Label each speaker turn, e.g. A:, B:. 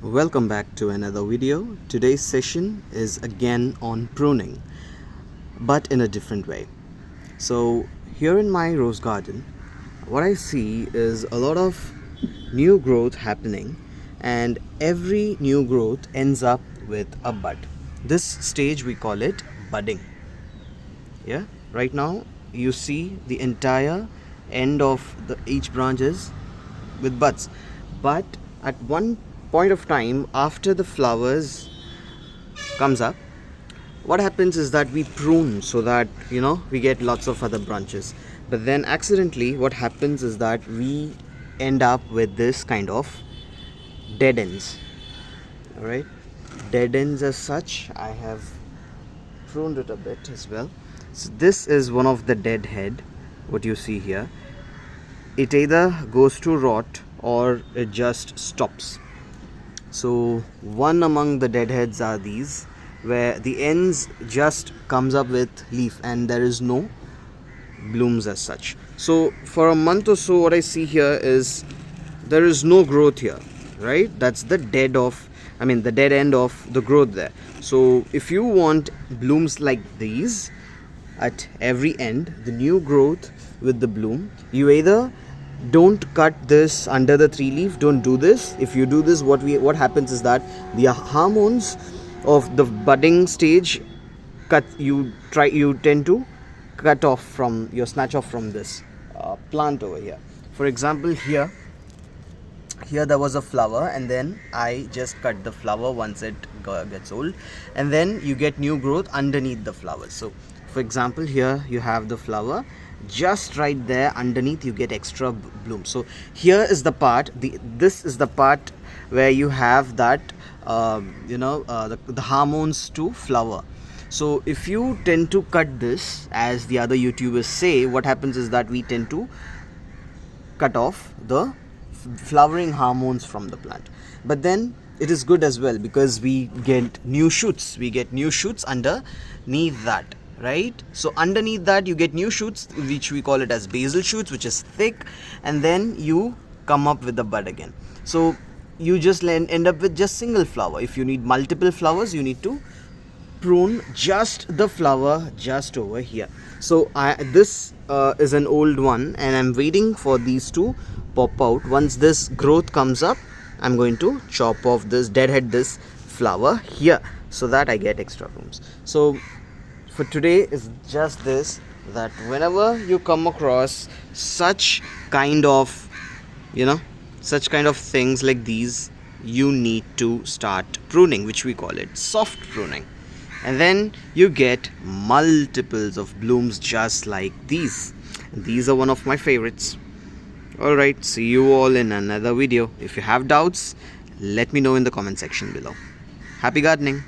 A: Welcome back to another video. Today's session is again on pruning, but in a different way. So here in my rose garden, what I see is a lot of new growth happening, and every new growth ends up with a bud. This stage we call it budding. Yeah, right now you see the entire end of each branches with buds, but at one point of time after the flowers comes up, what happens is that we prune so that we get lots of other branches. But then accidentally what happens is that we end up with this kind of dead ends. All right, dead ends as such, I have pruned it a bit as well. So this is one of the dead head. What you see here, it either goes to rot or it just stops. So one among the deadheads are these, where the ends just comes up with leaf and there is no blooms as such. So for a month or so, what I see here is there is no growth here, right? That's the dead end of the growth there. So if you want blooms like these at every end, the new growth with the bloom, you either don't cut this under the three leaf. Don't do this. If you do this, what happens is that the hormones of the budding stage you tend to snatch off from this plant over here. For example, here there was a flower, and then I just cut the flower once it gets old, and then you get new growth underneath the flowers. So for example, here you have the flower, just right there underneath you get extra bloom. So here is the part, this is the part where you have that the hormones to flower. So if you tend to cut this, as the other YouTubers say, what happens is that we tend to cut off the flowering hormones from the plant. But then it is good as well, because we get new shoots underneath that, right? So underneath that you get new shoots, which we call it as basal shoots, which is thick, and then you come up with the bud again. So you just end up with just single flower. If you need multiple flowers, you need to prune just the flower just over here. So this is an old one, and I'm waiting for these to pop out. Once this growth comes up, I'm going to chop off this, deadhead this flower here, so that I get extra blooms. So for today is just this, that whenever you come across such kind of things like these, you need to start pruning, which we call it soft pruning, and then you get multiples of blooms just like these. These are one of my favorites. Alright, see you all in another video. If you have doubts, let me know in the comment section below. Happy gardening.